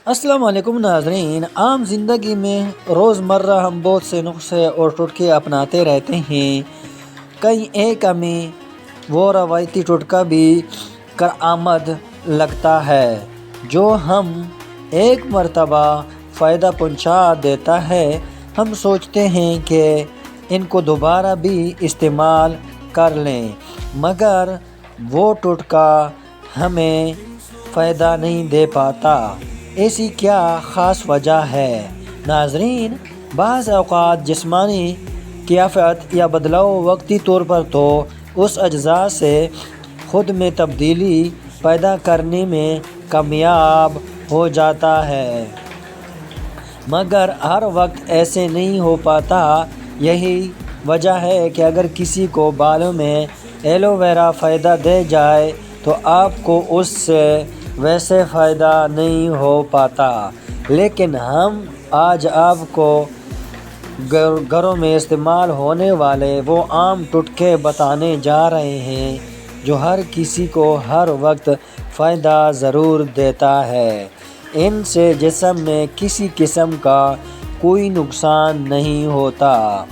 السلام علیکم ناظرین، عام زندگی میں روزمرہ ہم بہت سے نسخے اور ٹوٹکے اپناتے رہتے ہیں۔ کئی ایک ہمیں وہ روایتی ٹوٹکا بھی کارآمد لگتا ہے جو ہم ایک مرتبہ فائدہ پہنچا دیتا ہے۔ ہم سوچتے ہیں کہ ان کو دوبارہ بھی استعمال کر لیں، مگر وہ ٹوٹکا ہمیں فائدہ نہیں دے پاتا۔ ایسی کیا خاص وجہ ہے؟ ناظرین، بعض اوقات جسمانی کیفیت یا بدلاؤ وقتی طور پر تو اس اجزاء سے خود میں تبدیلی پیدا کرنے میں کامیاب ہو جاتا ہے، مگر ہر وقت ایسے نہیں ہو پاتا۔ یہی وجہ ہے کہ اگر کسی کو بالوں میں ایلو ویرا فائدہ دے جائے تو آپ کو اس سے ویسے فائدہ نہیں ہو پاتا، لیکن ہم آج آپ کو گھروں میں استعمال ہونے والے وہ عام ٹوٹکے بتانے جا رہے ہیں جو ہر کسی کو ہر وقت فائدہ ضرور دیتا ہے۔ ان سے جسم میں کسی قسم کا کوئی نقصان نہیں ہوتا۔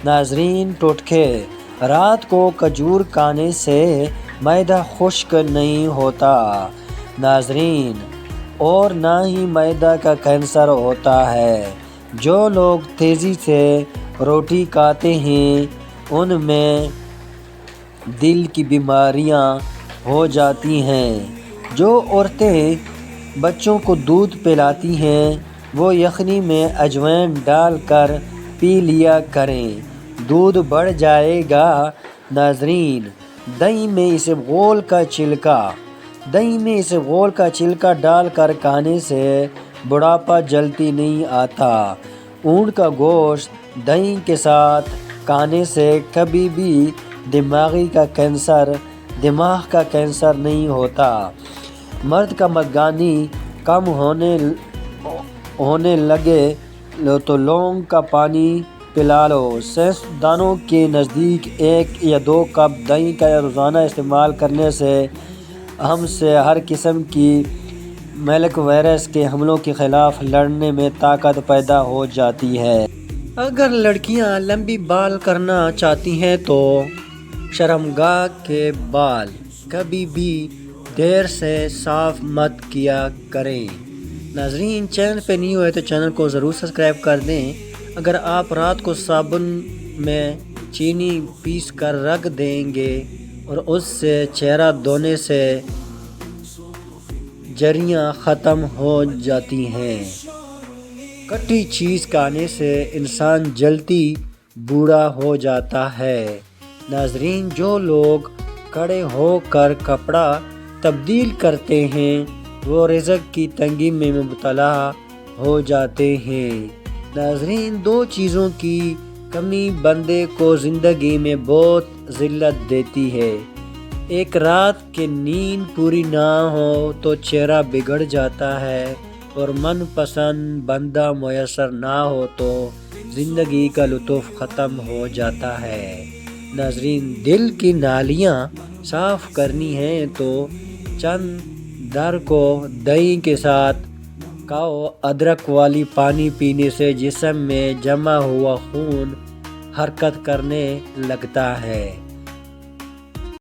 ناظرین، ٹوٹکے: رات کو کھجور کھانے سے معدہ خشک نہیں ہوتا۔ ناظرین، اور نہ ہی معدے کا کینسر ہوتا ہے۔ جو لوگ تیزی سے روٹی کھاتے ہیں ان میں دل کی بیماریاں ہو جاتی ہیں۔ جو عورتیں بچوں کو دودھ پلاتی ہیں وہ یخنی میں اجوائن ڈال کر پی لیا کریں، دودھ بڑھ جائے گا۔ ناظرین، دہی میں اسبغول کا چھلکا ڈال کر کھانے سے بڑھاپا جلدی نہیں آتا۔ اونٹ کا گوشت دہی کے ساتھ کھانے سے کبھی بھی دماغ کا کینسر نہیں ہوتا۔ مرد کا منگنی کم ہونے لگے تو لونگ کا پانی پلا لو۔ سائنسدانوں کے نزدیک 1 یا 2 کپ دہی کا روزانہ استعمال کرنے سے ہم سے ہر قسم کی میلک وائرس کے حملوں کے خلاف لڑنے میں طاقت پیدا ہو جاتی ہے۔ اگر لڑکیاں لمبی بال کرنا چاہتی ہیں تو شرمگاہ کے بال کبھی بھی دیر سے صاف مت کیا کریں۔ ناظرین، چینل پہ نیو ہے تو چینل کو ضرور سبسکرائب کر دیں۔ اگر آپ رات کو صابن میں چینی پیس کر رکھ دیں گے اور اس سے چہرہ دھونے سے جھریاں ختم ہو جاتی ہیں۔ کٹی چیز کھانے سے انسان جلدی بوڑھا ہو جاتا ہے۔ ناظرین، جو لوگ کھڑے ہو کر کپڑا تبدیل کرتے ہیں وہ رزق کی تنگی میں مبتلا ہو جاتے ہیں۔ ناظرین، 2 چیزوں کی کمی بندے کو زندگی میں بہت ذلت دیتی ہے۔ ایک، رات کی نیند پوری نہ ہو تو چہرہ بگڑ جاتا ہے، اور من پسند بندہ میسر نہ ہو تو زندگی کا لطف ختم ہو جاتا ہے۔ ناظرین، دل کی نالیاں صاف کرنی ہیں تو چند در کو دہی کے ساتھ کھاؤ۔ ادرک والی پانی پینے سے جسم میں جمع ہوا خون حرکت کرنے لگتا ہے۔